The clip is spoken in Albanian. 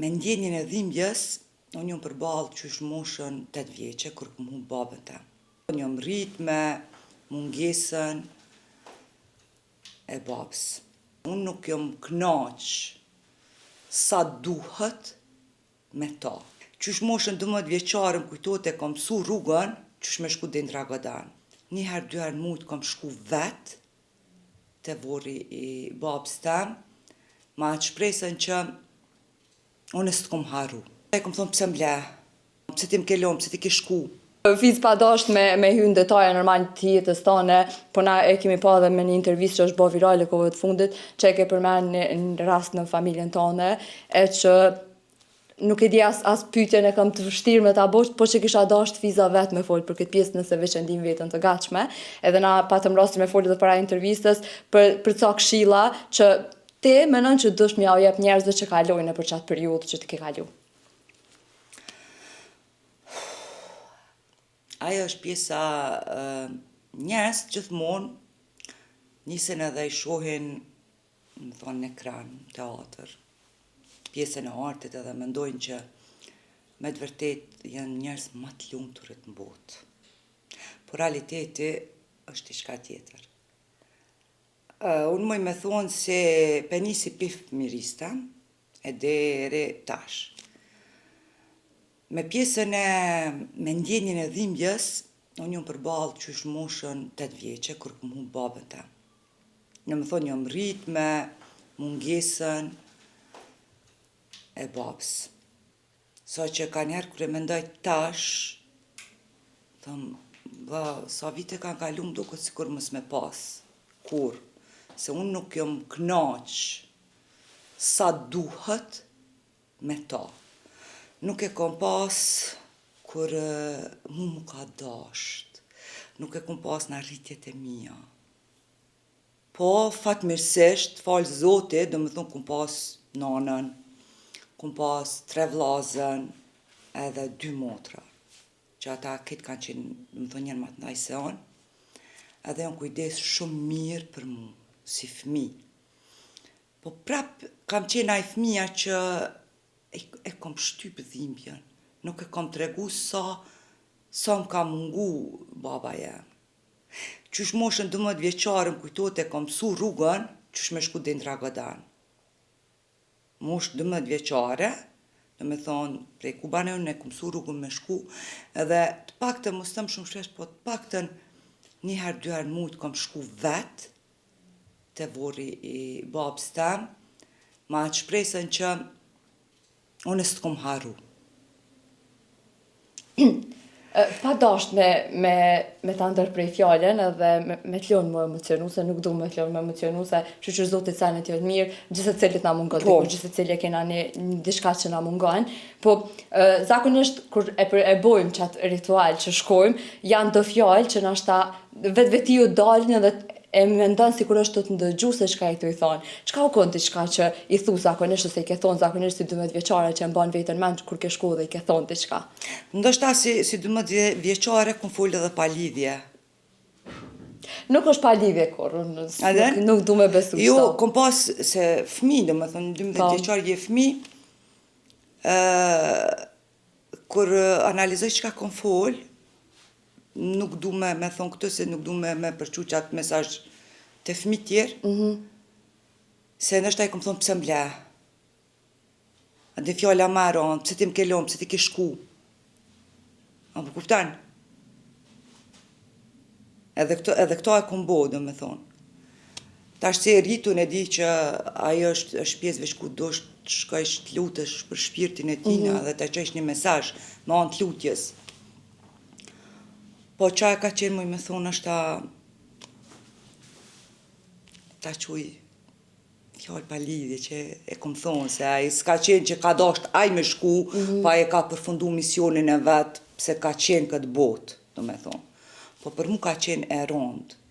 Me ndjenjën e dhimbjes, unë jam përballë qysh moshën 8 vjeçe, kur kam humb babën tem. Unë jam rrit me mungesën e babës. Unë nuk jam knaq sa duhet me ta. Qysh moshën 12 vjeçare më kujtohet e kam mësu rrugën, qysh me shku deri në Dragodan. Një herë, 2 herë në mujt kam shku vet te vorri i babës tem, ma atë shpresën që unë s'kom harru. E kom thonë pse m'le, pse ti m'ke lënë, pse ti ke shku. Fiz pa dasht me hy në detaje normal të jetës tane, po na e kemi pa dhe me një intervistë që është bo virale kohëve të fundit, që e ke përmen në rast në familjen tane, e që nuk e di as pyetjen e kam të vështirë me ta bosh, po që kisha dasht fiza vetë me folë për këtë pjesë nëse veç e ndim veten të gatshme, edhe na patëm rastin me folë edhe para intervistës për ca këshilla që ti menon që dush m'ja u jep njerëzve që kalojnë nëpër çatë periudhë që ti ke kalu. Ajo është pjesa njerëz gjithmonë nisen edhe i shohin, më thonë, në ekran, teatr, pjesën e artit edhe mendojnë që me të vërtet janë njerëz më të lumturit në botë. Por realiteti është diçka tjetër. Unë muj me thonë se penisi pif mirista, e deri tash. Me pjesën e me ndjenjën e dhimbjes, unë jam përballë qysh moshën 8 vjeçe, kur kam humb babën tem. Në më thonë, jam rrit me mungesën e babës. Sa që ka njerë kër e mendoj tash, thëmë, sa vite kanë kalu më duket sikur mos me pas. Kur? Se unë nuk jam knaq sa duhet me ta. Nuk e kom pas kur mu më ka dasht. Nuk e kom pas në arritjet e mija. Po, fatmirësisht, falë Zotit, do më thonë, kom pas nanën, kom pas 3 vllazën, edhe 2 motra. Që ata këtë kanë qenë, do më thonë, njërë më të ndaj se anë, edhe janë kujdes shumë mirë për mu, si fmi. Po prap kam qenë ai fmija që e kom shtyp dhimbjen, nuk e kom tregu sa më ka mungu baba jem. Qysh moshën 12 vjeçare më kujtohet e kam mësu rrugën, qysh me shku deri në Dragodan. Moshë 12 vjeçare, do me thonë, prej Kubaneun e kom mësu rrugën me shku, edhe të paktën, mos thëmë shumë shpesh, po të paktën një herë, 2 herë në mujt kam shku vet te vorri i babës tem, ma atë shpresën që unë s'kom harru. Pa dasht me ta ndërprej fjallën edhe me t'lon më emocionu, se nuk du me t'lon më emocionu, se që Zotit senet jo të mirë, gjithë cilit na mungon, gjithë cilit kena një diçka që na mungon, po zakonisht kur e bojmë qatë ritual që shkojmë, janë do fjallë që nashta vetë ju dalin edhe e mendon sikur është të ndëgju se çka i i thonë. Çka u kon diçka që i thu zakonisht ose i ke thonë zakonisht si 12 vjeçare që e mban veten mend kur ke shku dhe i ke thonë diçka? Ndoshta si 12 vjeçare kum fol edhe pa lidhje. Nuk është pa lidhje kur, nuk du me besu. Jo, kom pas se fëmijë, domethënë 12 vjeçar je fëmijë, kur analizoj çka kom fol, nuk du me thonë këtë, se nuk du me përqu qatë mesazh të fëmijë tjerë, se nështë ai kom thonë pse m'le. Ande fjalla marron, pse ti m'ke lënë, pse ti ke shku. A më kuptan? Edhe këto e kom bo, do me thonë. Tash se rritun e di që ajo është pjesë veç ku do shkojsh të lutesh për shpirtin e tina dhe të qesh një mesazh me anë të lutjes. Po qa e ka qenë muj me thonë është ta quj fjallë pa lidhje që e kom thonë, se a i s'ka qenë që ka dasht aj me shku, pa e ka përfundu misionin e vetë, pse ka qenë këtë botë, do me thonë. Po për mu ka qenë e rondë.